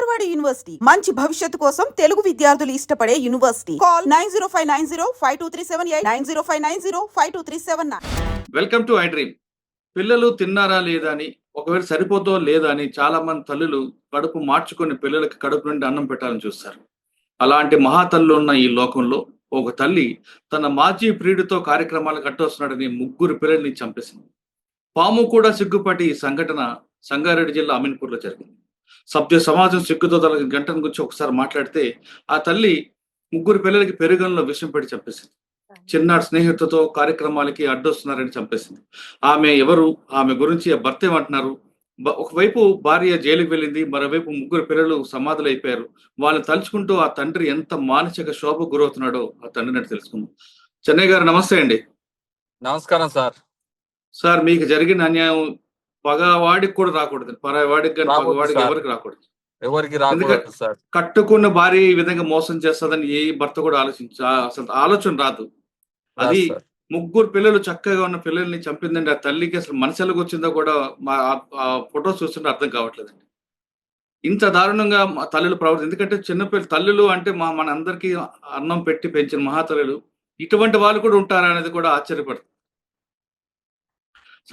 Marwadi university మంచి భవిష్యత్తు కోసం తెలుగు విద్యార్థులు ఇష్టపడే university. Call 9059052378 9059052379. Welcome to I dream. పిల్లలు తిన్నారా లేదా అని, ఒకవేళ సరిపోతో లేదా అని చాలా మంది తల్లులు కడుపు మార్చుకొని పిల్లలకి కడుపు నుండి అన్నం పెట్టాలని చూస్తారు. అలాంటి మహాతల్లు ఉన్న ఈ లోకంలో ఒక తల్లి తన మాజీ ప్రియుడితో కార్యక్రమాలు కట్టొస్తున్నాడని 3 పిల్లల్ని చంపేసింది. పాము కూడా సిగ్గుపడి ఈ సంఘటన సంగారెడ్డి జిల్లా అమీన్పూర్లో జరిగింది. సభ్య సమాజం సిగ్గుతో తన గంటను గురించి ఒకసారి మాట్లాడితే ఆ తల్లి 3 పిల్లలకి పెరుగంలో విషం పెట్టి చంపేసింది. చిన్నాడు స్నేహితులతో కార్యక్రమాలకి అడ్డొస్తున్నారని చంపేసింది. ఆమె ఎవరు, ఆమె గురించి ఆ భర్త ఏమంటున్నారు? ఒకవైపు భార్య జైలుకి వెళ్ళింది, మరోవైపు 3 పిల్లలు సమాధులు అయిపోయారు. వాళ్ళని తలుచుకుంటూ ఆ తండ్రి ఎంత మానసిక శోభ గురవుతున్నాడో ఆ తండ్రిని తెలుసుకుందాం. చెన్నై గారు నమస్తే అండి. నమస్కారం సార్. సార్, మీకు జరిగిన అన్యాయం పగవాడికి కూడా రాకూడదు, పరావాడికి కానీ పగవాడికి ఎవరికి రాకూడదు. రాకూడదు సార్. కట్టుకున్న భార్య ఈ విధంగా మోసం చేస్తుందని ఏ భర్త కూడా అసలు ఆలోచన రాదు. అది 3 పిల్లలు చక్కగా ఉన్న పిల్లల్ని చంపిందండి. ఆ తల్లికి అసలు మనసులోకి వచ్చిందో కూడా ఆ ఫోటో చూస్తుంటే అర్థం కావట్లేదండి. ఇంత దారుణంగా తల్లులు ప్రవర్తి, ఎందుకంటే చిన్నపిల్లలు తల్లులు అంటే మన అందరికీ అన్నం పెట్టి పెంచిన మహాతల్లులు, ఇటువంటి వాళ్ళు కూడా ఉంటారా అనేది కూడా ఆశ్చర్యపడుతుంది.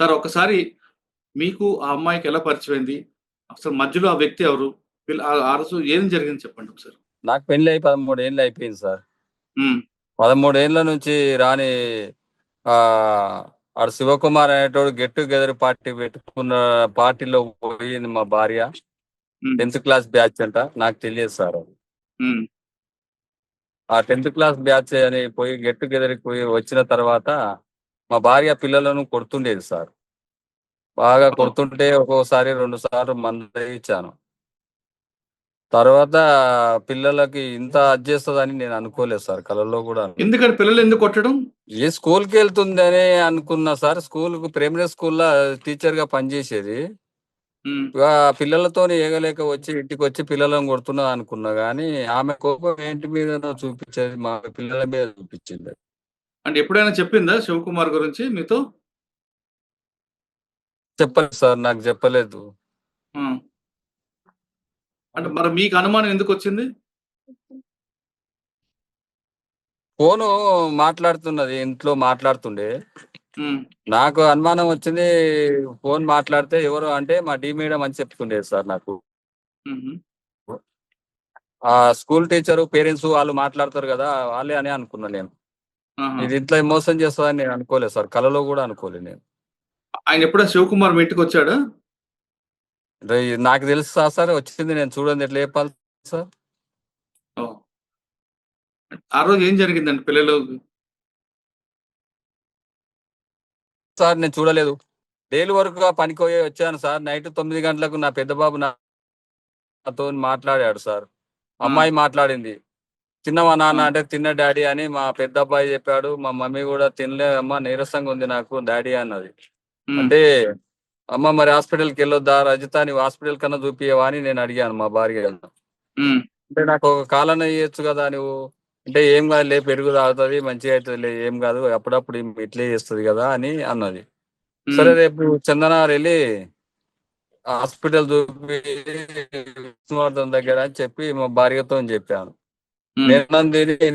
సార్, ఒకసారి మీకు ఆ అమ్మాయికి ఎలా పరిచయమైంది? అసలు మధ్యలో ఆ వ్యక్తి ఎవరు? ఆ రోజు ఏం జరిగింది చెప్పండి ఒకసారి. నాకు పెళ్లి అయి 13 ఏళ్ళు అయిపోయింది సార్. 13 ఏళ్ళ నుంచి రాని ఆడు శివకుమార్ అనేటోడు గెట్ టుగెదర్ పార్టీ పెట్టుకున్న పార్టీలో పోయింది మా భార్య. 10th క్లాస్ బ్యాచ్ అంట, నాకు తెలియదు సార్. ఆ 10th క్లాస్ బ్యాచ్ అని పోయి గెట్ టుగెదర్కి పోయి వచ్చిన తర్వాత మా భార్య పిల్లలను కొడుతుండేది సార్. బాగా కొడుతుంటే ఒక్కోసారి 2 సార్లు మందు ఇచ్చాను. తర్వాత పిల్లలకి ఇంత చేస్తుందని నేను అనుకోలేదు సార్, కళలో కూడా. ఎందుకంటే పిల్లలు ఎందుకు కొట్టడం? ఏ స్కూల్కి వెళ్తుందని అనుకున్నా సార్. స్కూల్కి ప్రైమరీ స్కూల్లో టీచర్ గా పనిచేసేది. పిల్లలతో ఏగలేక వచ్చి ఇంటికి వచ్చి పిల్లలను కొడుతున్నా అనుకున్నా, కానీ ఆమె కోపం ఏంటి మీద చూపించేది, మా పిల్లల మీద చూపించింది. అంటే ఎప్పుడైనా చెప్పిందా శివకుమార్ గురించి మీతో? చెప్పలేదు సార్, నాకు చెప్పలేదు. అంటే మరి మీకు అనుమానం ఎందుకు వచ్చింది? ఫోను మాట్లాడుతున్నది, ఇంట్లో మాట్లాడుతుండే. నాకు అనుమానం వచ్చింది. ఫోన్ మాట్లాడితే ఎవరు అంటే మా డి మేడం అని చెప్తుండేది సార్ నాకు. ఆ స్కూల్ టీచరు పేరెంట్స్ వాళ్ళు మాట్లాడతారు కదా, వాళ్ళే అని అనుకున్నా నేను. ఇది ఇంట్లో మోసం చేస్తుందని నేను అనుకోలేదు సార్, కలలో కూడా అనుకోలేదు నేను. ఆయన ఎప్పుడైనా శివకుమార్ మీ ఇంటికి వచ్చాడా? నాకు తెలుసు సార్, వచ్చింది, నేను చూడండి ఎట్లా చెప్పాలి సార్. ఆ రోజు ఏం జరిగిందండి పిల్లలు? సార్ నేను చూడలేదు, డైలీ వర్క్ గా పనికి పోయి వచ్చాను సార్. నైట్ 9 గంటలకు నా పెద్ద బాబు నాతో మాట్లాడాడు సార్. అమ్మాయి మాట్లాడింది. తిన్నవా నాన్న అంటే తిన్న డాడీ అని మా పెద్ద అబ్బాయి చెప్పాడు. మా మమ్మీ కూడా తినలే అమ్మ, నీరసంగా ఉంది నాకు డాడీ అన్నది. అంటే అమ్మ మరి హాస్పిటల్కి వెళ్ళొద్దా రజిత, నీవు హాస్పిటల్ కన్నా చూపియవా అని నేను అడిగాను మా భార్య. అంటే నాకు ఒక కాలన చేయొచ్చు కదా నువ్వు అంటే, ఏం కాదు లే, పెరుగు తాగుతుంది మంచిగా అవుతుంది లే, ఏం కాదు అప్పుడప్పుడు ఇట్లే చేస్తుంది కదా అని అన్నది. సరే రేపు చందనార్ వెళ్ళి హాస్పిటల్ చూపి విష్ణువర్ధన్ దగ్గర అని చెప్పి మా భార్యతో చెప్పాను.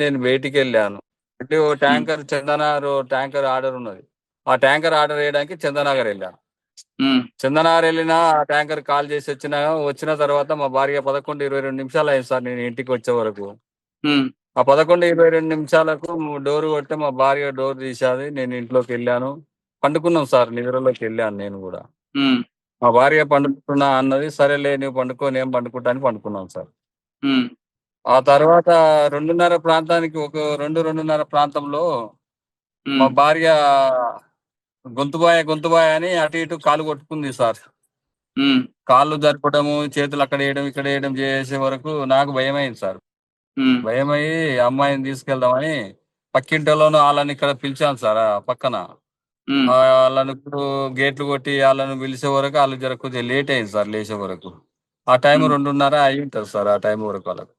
నేను బయటికి వెళ్ళాను. అంటే ఓ ట్యాంకర్ చందనార్ ట్యాంకర్ ఆర్డర్ ఉన్నది. ఆ ట్యాంకర్ ఆర్డర్ వేయడానికి చందనగర్ వెళ్ళాను. చందనగర్ వెళ్ళినా ఆ ట్యాంకర్ కాల్ చేసి వచ్చిన తర్వాత మా భార్య 11:22 నిమిషాలు అయింది సార్ నేను ఇంటికి వచ్చే వరకు. ఆ 11:22 నిమిషాలకు డోర్ కొట్టే మా భార్య డోర్ తీసేది. నేను ఇంట్లోకి వెళ్ళాను, పండుకున్నాం సార్, నిద్రలోకి వెళ్ళాను నేను కూడా. మా భార్య పండుకుంటున్నా అన్నది. సరేలే నువ్వు పండుకో, నేను పండుకుంటా అని పండుకున్నాం సార్. ఆ తర్వాత 2:30 ప్రాంతానికి, ఒక 2:30 ప్రాంతంలో మా భార్య గొంతుబాయ అని అటు ఇటు కాలు కొట్టుకుంది సార్. కాళ్ళు జరపడము, చేతులు అక్కడ వేయడం ఇక్కడ వేయడం చేసే వరకు నాకు భయమైంది సార్. భయమయ్యి అమ్మాయిని తీసుకెళ్దామని పక్కింటిలోనూ వాళ్ళని ఇక్కడ పిలిచాను సార్. పక్కన వాళ్ళని గేట్లు కొట్టి వాళ్ళని పిలిచే వరకు వాళ్ళు జర కొద్దిగా లేట్ అయింది సార్ లేచే వరకు. ఆ టైం 2:30 అయి ఉంటుంది సార్. ఆ టైం వరకు వాళ్ళకు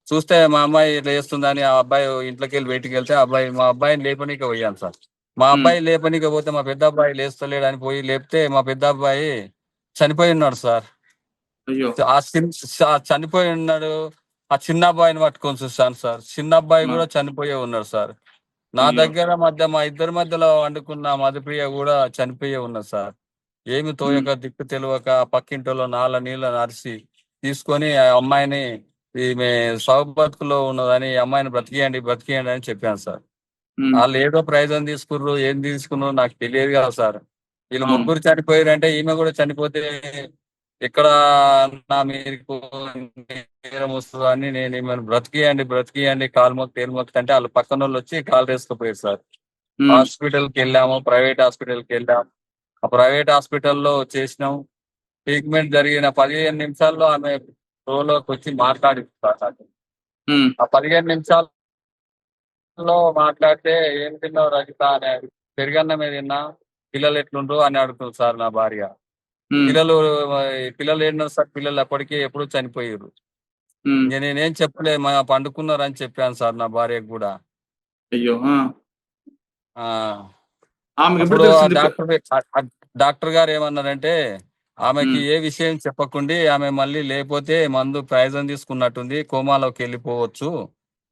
చూస్తే మా అమ్మాయి ఇట్లా చేస్తుందని ఆ అబ్బాయి ఇంట్లోకి వెళ్ళి బయటికి వెళ్తే మా అబ్బాయిని లేపనీకి పోయాను సార్. మా అబ్బాయి లేపనీకి పోతే మా పెద్ద అబ్బాయి లేస్తలేడని పోయి లేపితే మా పెద్ద అబ్బాయి చనిపోయి ఉన్నాడు సార్. అయ్యో! చనిపోయి ఉన్నాడు. ఆ చిన్న అబ్బాయిని పట్టుకొని చూశాను సార్. చిన్న అబ్బాయి ఆ! కూడా చనిపోయే ఉన్నాడు సార్. నా అయ్యో! దగ్గర మా ఇద్దరి మధ్యలో వండుకున్న మధుప్రియ కూడా చనిపోయే ఉన్నది సార్. ఏమి హ్మ్. తోయక దిక్కు తెలవక పక్కింటోళ్ళు నాల నీళ్ళని అరిసి తీసుకొని ఆ అమ్మాయిని ఈమె సావు బతుకులో ఉన్నదని ఈ అమ్మాయిని బ్రతికియండి అని చెప్పాను సార్. హ్మ్. ఆళ్ళు ఏదో ప్రైజని తీసుకుర్రు. ఏం తీసుకున్నారో నాకు తెలియదు కదా సార్. వీళ్ళు అవును. ముగ్గురు చనిపోయారంటే ఈమె కూడా చనిపోతే ఎక్కడ నా మీదకు నేరం వస్తదో అని నేను ఈమెను బ్రతికియండి కాలు మొక్కి ఏలు మొక్కుతంటే ఆళ్ళు పక్కనోళ్ళొచ్చి కాలరేసుకుపోయారు సార్. హ్మ్. హాస్పిటల్‌కెళ్ళాము. ప్రైవేట్ హాస్పిటల్‌కెళ్ళాం. ఆ ప్రైవేట్ హాస్పిటల్‌లో చేసినాం. ట్రీట్మెంట్ జరిగిన 15 నిమిషాల్లో ఆమె స్పృహలోకొచ్చి మాట్లాడింది సార్ నాతో. హ్మ్. ఆ 15 నిమిషాల్లో మాట్లాడితే "ఏం తిన్నావు రజిత" అని "పెరుగన్నమే తిన్నా. పిల్లలు ఎట్లుండ్రు" అని అడుగుతుంది సార్ నా భార్య. హ్మ్. పిల్లలు పిల్లలు ఏడున్నారు సార్ పిల్లలు అప్పటికే ఎప్పుడో చనిపోయిర్రు. హ్మ్. ఇంక నేనేం చెప్పలే పండుకున్నారని చెప్పాను సార్ నా భార్యకు గూడా. అయ్యో! ఆ! ఆ! ఆమెకెప్పుడు అప్పుడు ఆ తెలిసింది? డాక్టర్ గారు ఏమన్నారంటే, ఆమెకి హ్మ్. ఏ విషయం చెప్పకుండి ఆమె మళ్ళీ లేపోతే మందు పాయిజన్ తీసుకున్నట్టుంది. కోమాలోకెళ్ళిపోవచ్చు.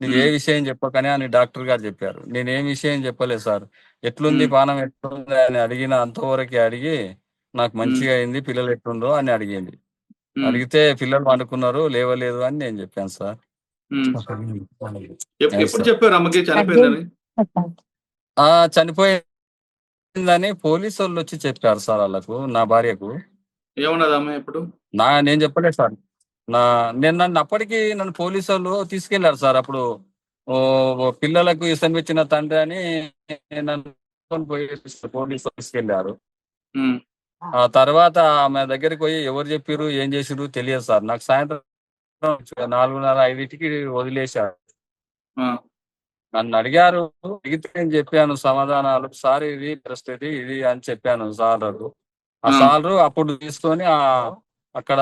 నువ్వు ఏ హ్మ్. విషయం చెప్పకని అని డాక్టర్ గారు చెప్పారు. నేనేం విషయం చెప్పలేదు సార్. ఎట్లుంది హ్మ్. పానం ఎట్లుంది అని అడిగిన అంతవరకే అడిగి, నాకు హ్మ్. మంచిగా అయింది. పిల్లలు ఎట్లుండ్రు అని అడిగింది. హ్మ్. అడిగితే పిల్లలు పండుకున్నారు. లేవలేదు అని నేను చెప్పాను సార్. హ్మ్. అది ఎప్పుడు సార్. చెప్పారు అమ్మకి చనిపోయిందని? ఆ! చనిపోయిందని పోలీసోళ్ళొచ్చి చెప్పారు సార్ ఆళ్ళకు, నా భార్యకు. ఏమన్నదామె అప్పుడు? నేను చెప్పలేదు సార్. నా నన్ను పోలీసోళ్ళు తీసుకెళ్లారు సార్ అప్పుడు. పిల్లలకు ఇసమిచ్చిన తండ్రి అని నన్ను తీసుకొని పోలీసోళ్ళు తీసుకెళ్లారు. హ్మ్. ఆ తర్వాత ఆమె దగ్గరికి పోయి ఎవరు చెప్పిర్రు, ఏం చేసిర్రు తెలియదు సార్. నాకు సాయంత్రం 4:30, 5కి వదిలేశారు. ఆ! నన్నడిగారు. అడిగితే నేను చెప్పాను సమాధానాలు. సార్ ఇది పరిస్థితి ఇది అని చెప్పాను సార్లకు. ఆ ఆ! సారు అప్పుడు తీసుకొని అక్కడ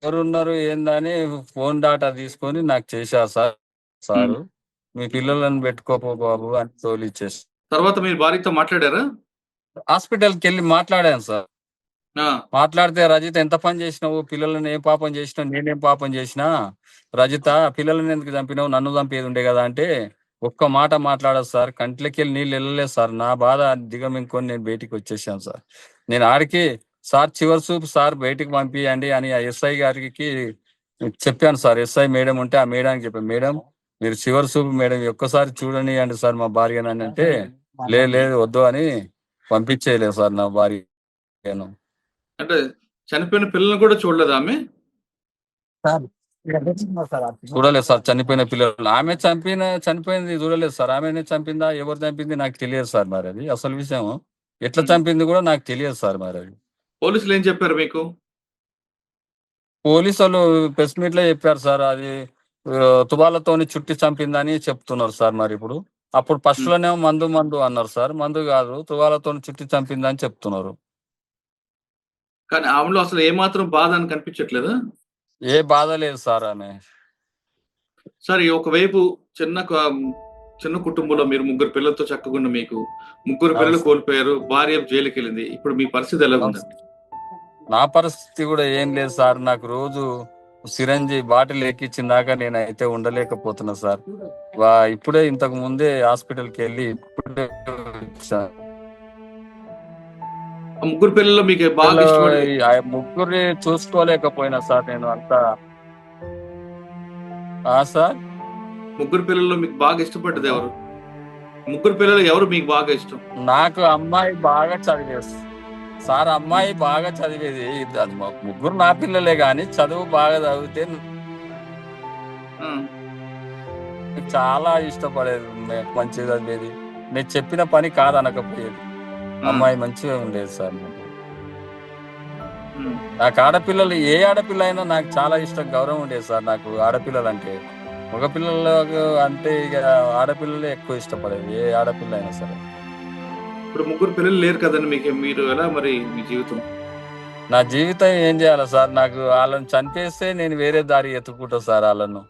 ఎవరున్నారు ఏందని ఫోను డాటా తీసుకొని నాకు చేశారు హ్మ్. సారు. మీ పిల్లలను పెట్టుకోపో బాబు అని తోలిచ్చేసి. తర్వాత మీరు భార్యతో మాట్లాడారా? హాస్పిటల్‌కెళ్ళి మాట్లాడాను సార్. ఆ! మాట్లాడితే "రజిత ఎంత పని చేసినావు? పిల్లలని ఏం పాపం చేసినావు? నేనేం పాపం చేసినా? రజిత పిల్లలని ఎందుకు చంపినావు? నన్ను చంపేదుండే గదా!" అంటే ఒక్క మాట మాట్లాడదు సార్. కంట్లకెళ్ళి నీళ్లెళ్ళలేదు సార్. నా బాధ దిగమింగుకొని నేను బయటికొచ్చేసాను సార్. నేను ఆడికి "సార్ చివరి చూపు సార్ బయటికి పంపియండి" అని ఆ ఎస్ఐ గారికి చెప్పాను సార్. ఎస్ఐ మేడం ఉంటే ఆ మేడంకి చెప్పాను. "మేడం మీరు చివరి చూపు మేడం ఈ ఒక్కసారి చూడనియండి సార్ మా భార్యనని" అంటే లేదు వద్దు" అని పంపించేయలేదు సార్ నా భార్యను. అంటే చనిపోయిన పిల్లల్ని కూడా చూడలేదా ఆమె? చూడలేదు సార్ చనిపోయిన పిల్లలు. చనిపోయింది చూడలేదు సార్. ఆమెనే చంపిందా? ఎవరు చంపింది నాకు తెలియదు సార్ మరది. అసలు విషయం. ఎట్లా హ్మ్. చంపింది గూడా నాకు తెలియదు సార్ మరది. పోలీసులేం చెప్పారు మీకు? పోలీసోళ్ళు ప్రెస్ మీట్‌లో చెప్పారు సార్. అది తుపాకులతోని చుట్టి చంపిందని చెప్తున్నారు సార్ మరిప్పుడు. అప్పుడు హ్మ్. ఫస్ట్‌లోనేమో మందు అన్నారు సార్. మందు గాదు తుపాకులతోని చుట్టి చంపిందని చెప్తున్నారు. కానీ ఆమెలో అసలు ఏమాత్రం బాధ అని కనిపించట్లేదా? ఏ బాధ లేదు సార్ ఆమె. సరే ఒకవైపు చిన్న క చిన్న కుటుంబంలో మీరు ముగ్గురు పిల్లలతో చక్కగున్న మీకు, ముగ్గురు అవును పిల్లలు సార్. కోల్పోయారు. భార్య జైలుకెళ్ళింది. ఇప్పుడు మీ పరిస్థితి అవును ఎలాగుందండి? సార్. నా పరిస్థితి గూడా ఏం లేదు సార్. నాకు రోజు సిరంజి బాటిల్ ఎక్కిచ్చిన దాకా నేనైతే ఉండలేకపోతున్నా సార్. ఇప్పుడే ఇంతకు ముందే హాస్పిటల్‌కెళ్ళి ఇప్పుడే వచ్చా. ఆ ముగ్గురు పిల్లల్లో మీకు బాగా పిల్లలు ఇష్టపడి ఆ ముగ్గురిని చూసుకోలేకపోయినా సార్ నేను అంతా. సార్? ముగ్గురు పిల్లల్లో మీకు బాగా ఇష్టపడ్డదెవరు? ముగ్గురు పిల్లలు ఎవరు మీకు బాగా ఇష్టం? నాకు అమ్మాయి బాగా చదివేది. సార్ హ్మ్. అమ్మాయి బాగా చదివేది. అది ముగ్గురు నా పిల్లలే గాని చదువు బాగా చదివితే ఆ! చాలా ఇష్టపడేది. మంచిగా చదివేది. నేను చెప్పిన పని కాదనకపోయేది. ఆ! అమ్మాయి మంచిగా ఉండేది సార్ నాకు. హ్మ్. నాకు ఆడపిల్లలు ఏ ఆడపిల్ల అయినా నాకు చాలా ఇష్టం, గౌరవం ఉండేది సార్ నాకు ఆడపిల్లలంటే. మగపిల్లలకు అంటే ఇగ ఆడపిల్లలే ఎక్కువ ఇష్టపడేది. ఏ ఆడపిల్ల అయినా సరే. ఇప్పుడు ముగ్గురు పిల్లలు లేరు కదండీ మీకు. మీరు ఎలా మరి మీ జీవితం? నా జీవితం ఏం జేయాలి సార్? నాకు ఆళ్ళని చంపేస్తే నేను వేరే దారి ఎతుక్కుంటా సార్ ఆళ్ళను.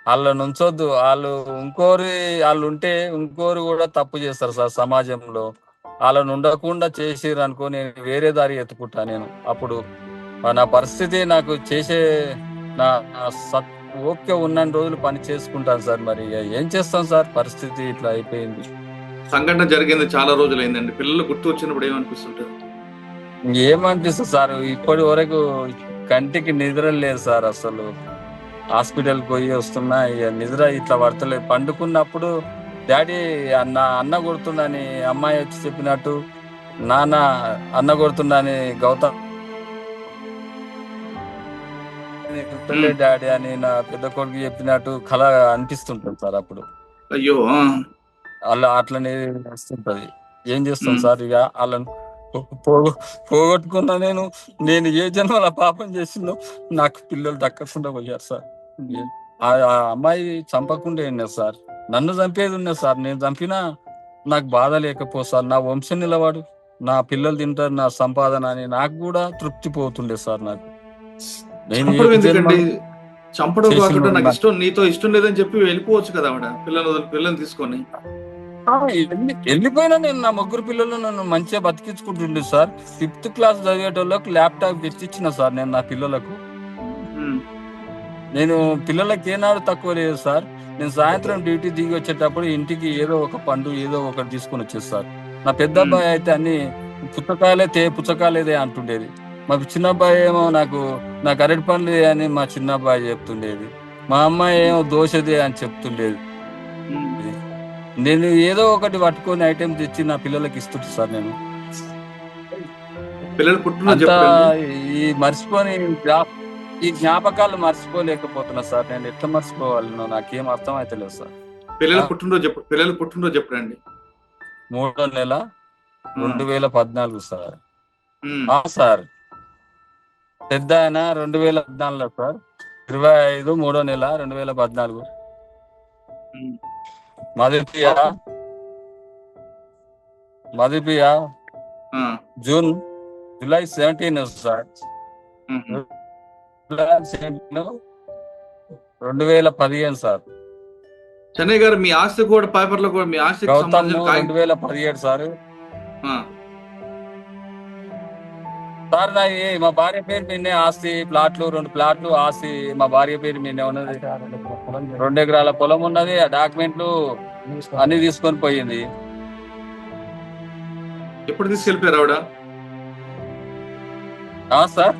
ఆళ్ళనుంచొద్దు. ఆళ్ళుంటే ఇంకోరు గూడా తప్పు జేస్తారు సార్ సమాజంలో. ఆళ్ళనుండకుండా చేసిర్రనుకో నేను వేరే దారి ఎతుక్కుంటా నేను అప్పుడు. నా పరిస్థితి నాకు చేసే నా నా సత్ ఓపిక ఉన్నన్ని రోజులు పని చేసుకుంటాను సార్. మరి ఏం చేస్తాం సార్, పరిస్థితి ఇట్లా అయిపోయింది. సంఘటన జరిగింది చాలా రోజులైందండి. పిల్లలు గుర్తు వచ్చినప్పుడు ఏమనిపిస్తుంటారు? ఏమనిపిస్తుంది సార్, ఇప్పటి వరకు కంటికి నిద్ర లేదు సార్. అసలు హాస్పిటల్కి పోయి వస్తున్నా, ఇక నిద్ర ఇట్లా పడతలేదు. పండుకున్నప్పుడు డాడీ అన్న కొడుతుందని అమ్మాయి వచ్చి చెప్పినట్టు, నాన్న అన్న కొడుతుందని గౌతమ్ ఉమ్, డాడీ అని నా పెద్ద కొడుకు చెప్పినట్టు కళ అనిపిస్తుంటుంది సార్. అప్పుడు అయ్యో. అలా అట్లనే వస్తుంటది. ఏం చేస్తాం ఉమ్, సార్, ఇక వాళ్ళని పోగొట్టుకున్నా. నేను ఏ జన్మల పాపం చేసిందో నాకు పిల్లలు దక్కకుండా పోయారు సార్. ఆ అమ్మాయి చంపకుండా ఉన్నది సార్, నన్ను చంపేది ఉన్నది సార్. నేను చంపినా నాకు బాధ లేకపో సార్. నా వంశం నిలవాడు, నా పిల్లలు తింటారు, నా సంపాదన అని నాకు కూడా తృప్తి పోతుండే సార్. నాకు నేను ఏ చంపడం ఎందుకండి? జన్మలో చంపడం కాకుండా చేసిన నాకు ఇష్టం, నీతో ఇష్టం లేదని చెప్పి వెళ్ళిపోవచ్చు కదా ఆవిడ, పిల్లల్ని తీసుకొని. వెళ్ళిపోయినా నేను నా ముగ్గురు పిల్లలు నన్ను మంచిగా బతికించుకుంటుండే సార్. 5th క్లాస్ చదివేటోళ్ళకి ల్యాప్టాప్ తెచ్చిచ్చిన సార్ నేను నా పిల్లలకు. ఉమ్, నేను పిల్లలకి ఏనాడు తక్కువ లేదు సార్. నేను సాయంత్రం డ్యూటీ దిగి వచ్చేటప్పుడు ఇంటికి ఏదో ఒక పండు ఏదో ఒకటి తీసుకొని వచ్చేది సార్. నా పెద్ద ఉమ్. అబ్బాయి అయితే అన్ని పుచ్చకాయలేదే అంటుండేది. మా చిన్న అబ్బాయి ఏమో నాకు అరటి పండ్లు అని మా చిన్న అబ్బాయి చెప్తుండేది. మా అమ్మాయి ఏమో దోశదే అని చెప్తుండేది. ఉమ్. నేను ఏదో ఒకటి పట్టుకొని ఐటెం తెచ్చి నా పిల్లలకి ఇస్తుంటా సార్. నేను పిల్లలు పుట్టినరోజు అంతా ఎప్పుడండి? ఈ జ్ఞాపకాలు మర్చిపోలేకపోతున్నా సార్. నేను ఎట్లా మర్చిపోవాలనో నాకేం అర్థం అయితే లేదు సార్. పిల్లలు పుట్టినరోజు ఎప్పుడండి? 3వ నెల 2014 సార్. ఉమ్, సార్ పెద్ద ఆయన 2014లో సార్. 25 3వ నెల 2014. ఉమ్. మదిపియ ఆ, జూలై 17 సార్. ఉమ్. July 17 2015 sir. చెన్నై గారు, మీ ఆస్తి కూడా పేపర్లో కూడా మీ ఆస్తికి గౌతమ్ సంబంధించిన 2017 సార్. ఆ, సార్ మా భార్య పేరు మీదే ఆస్తి, 2 ప్లాట్లు ఆస్తి మా భార్య పేరు మీదే ఉన్నది. 2 ఎకరాల పొలం ఉన్నది. ఆ డాక్యుమెంట్లు అన్ని తీసుకొని పోయింది. ఎప్పుడు తీసుకెళ్ళిపోయారు ఆవిడ? సార్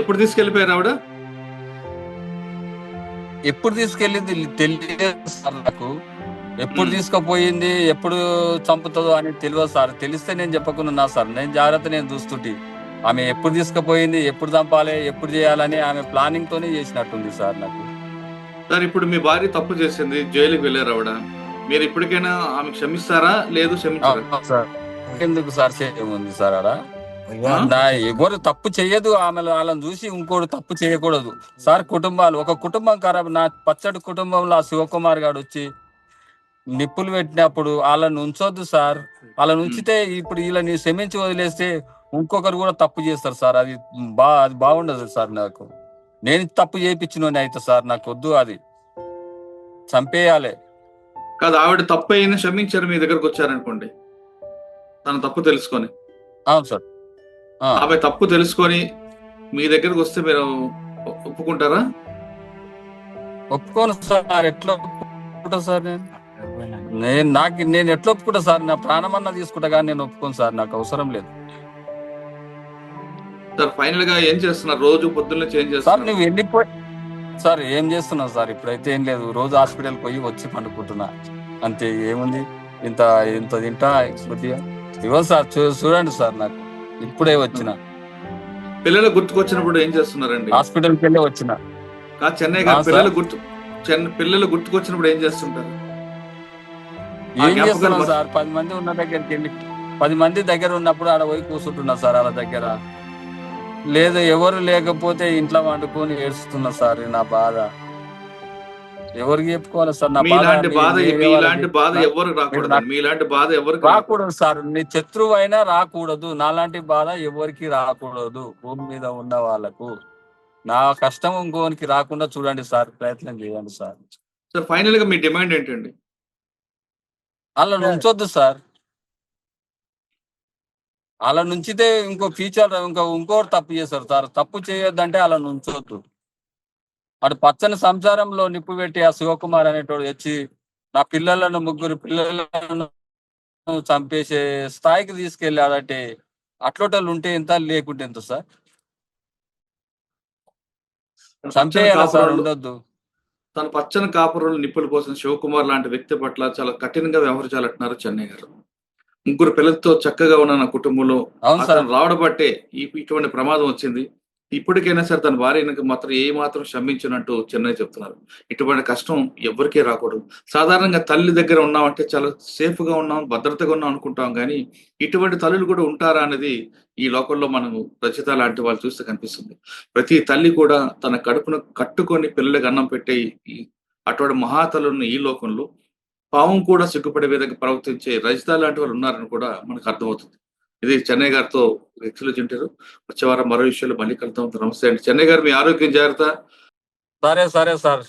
ఎప్పుడు తీసుకెళ్ళిపోయారు ఆవిడ? ఎప్పుడు తీసుకెళ్ళింది తెలియదు సార్ నాకు. ఎప్పుడు తీసుకుపోయింది, ఎప్పుడు చంపుతుందో అని తెలియదు సార్. తెలిస్తే నేను చెప్పకుండా సార్. నేను చూస్తుంటే ఆమె ఎప్పుడు తీసుకుపోయింది, ఎప్పుడు చంపాలి, ఎప్పుడు చేయాలని ఆమె ప్లానింగ్ తోనే చేసినట్టుంది సార్ నాకు. సార్, ఇప్పుడు మీ భార్య తప్పు చేసింది, జైలుకి వెళ్ళారు ఆవిడ. మీరు ఇప్పటికైనా ఆమె క్షమిస్తారా, లేదు క్షమించారా? సార్ ఎందుకు సార్ ఉంది సార్ ఆడ. ఎవరు తప్పు చెయ్యదు, వాళ్ళని చూసి ఇంకోటి తప్పు చేయకూడదు సార్. ఒక కుటుంబం ఖరాబ్. నా పచ్చడి కుటుంబంలో ఆ శివకుమార్ గారు వచ్చి నిప్పులు పెట్టినప్పుడు వాళ్ళని ఉంచొద్దు సార్. వాళ్ళని ఉంచితే ఇప్పుడు వీళ్ళని క్షమించి వదిలేస్తే ఇంకొకరు కూడా తప్పు చేస్తారు సార్. అది బాగుండదు సార్. నాకు నేను తప్పు చేయించిన అయితే సార్ నాకు వద్దు, అది చంపేయాలి. కాదు, ఆవిడ తప్పు అయినా క్షమించారు, మీ దగ్గరకు వచ్చారనుకోండి, తన తప్పు తెలుసుకొని. అవును సార్. ఆమె తప్పు తెలుసుకొని మీ దగ్గరకు వస్తే మీరు ఒప్పుకుంటారా? ఒప్పుకోను సార్. ఎట్లా ఒప్పుకుంటా సార్? నేను ఎట్లా ఒప్పుకుంటా సార్? నా ప్రాణమన్నా తీసుకుంటా కానీ నేను ఒప్పుకోను సార్. నాకు అవసరం లేదు సార్. ఫైనల్ గా ఏం చేస్తున్నారు? రోజు పొద్దున్న చేంజ్ సార్. చేస్తున్నారు? నువ్వు వెళ్ళిపోయి సార్ ఏం చేస్తున్నావు సార్? ఇప్పుడైతే ఏం లేదు, రోజు హాస్పిటల్ పోయి వచ్చి పండుకుంటున్నా అంతే. ఏముంది, ఇంత తింటా కొద్దిగా. ఇవ్వ సార్, చూడండి సార్, నాకు ఇప్పుడే వచ్చిన. పిల్లలు గుర్తుకొచ్చినప్పుడు ఏం చేస్తున్నారండి? హాస్పిటల్కి వెళ్ళి వచ్చిన. కాదు చెన్నై గారు, పిల్లలు గుర్తుకొచ్చినప్పుడు ఏం చేస్తుంటారు? ఏం చేస్తున్నాం సార్? 10 మంది ఉన్న దగ్గరికి వెళ్ళి 10 మంది దగ్గర ఉన్నప్పుడు ఆడ పోయి కూర్చుంటున్నా సార్. వాళ్ళ దగ్గర లేదు, ఎవరు లేకపోతే ఇంట్లో వండుకొని ఏడుస్తున్నా సార్. నా బాధ ఎవరికి చెప్పుకోవాలి సార్? నా మీలాంటి బాధ ఎవరు రాకూడదు సార్. నీ శత్రువు అయినా రాకూడదు. నాలాంటి బాధ ఎవరికి రాకూడదు. భూమి మీద ఉన్న వాళ్ళకు నా కష్టం ఇంకోనికి రాకుండా చూడండి సార్. ప్రయత్నం చేయండి సార్. సార్, ఫైనల్ గా మీ డిమాండ్ ఏంటండి? అలా ఉంచొద్దు సార్. అలా నుంచితే ఇంకో ఫ్యూచర్ ఇంకోటి తప్పు చేస్తారు సార్. తప్పు చేయొద్దంటే అలా నుంచొద్దు. అటు పచ్చని సంసారంలో నిప్పు పెట్టి ఆ శివకుమార్ అనేటోడు వచ్చి నా ముగ్గురు పిల్లలను చంపేసే స్థాయికి తీసుకెళ్ళాడంటే అట్లోటలు ఉంటే ఎంత లేకుంటే ఎంత సార్? చంపేయాలి సార్, ఉండొద్దు. తన పచ్చని కాపురంలో నిప్పులు పోసిన శివకుమార్ లాంటి వ్యక్తి పట్ల చాలా కఠినంగా వ్యవహరించాలంటున్నారు చెన్నై గారు. ముగ్గురు పిల్లలతో చక్కగా ఉన్న నా కుటుంబంలో అవును సార్. అతను రావడం బట్టే ఇటువంటి ప్రమాదం వచ్చింది. ఇప్పటికైనా సరే తన భార్యకి మాత్రం ఏ మాత్రం క్షమించినట్టు చెన్నై చెప్తున్నారు. ఇటువంటి కష్టం ఎవరికీ రాకూడదు. సాధారణంగా తల్లి దగ్గర ఉన్నామంటే చాలా సేఫ్ గా ఉన్నాం, భద్రతగా ఉన్నాం అనుకుంటాం, కానీ ఇటువంటి తల్లులు కూడా ఉంటారా అనేది ఈ లోకంలో మనం రచిత లాంటి వాళ్ళు చూస్తే కనిపిస్తుంది. ప్రతి తల్లి కూడా తన కడుపును కట్టుకొని పిల్లలకి అన్నం పెట్టే అటువంటి మహాతల్లున్న ఈ లోకంలో పావం కూడా సిగ్గుపడే విధంగా ప్రవర్తించే రజిత లాంటి వాళ్ళు ఉన్నారని కూడా మనకు అర్థమవుతుంది. ఇది చెన్నై గారితో వ్యక్తులు తింటారు. వచ్చే వారం మరో విషయాలు మళ్ళీ కలుద్దాం. నమస్తే అండి చెన్నై గారు, మీ ఆరోగ్యం జాగ్రత్త. సరే సార్.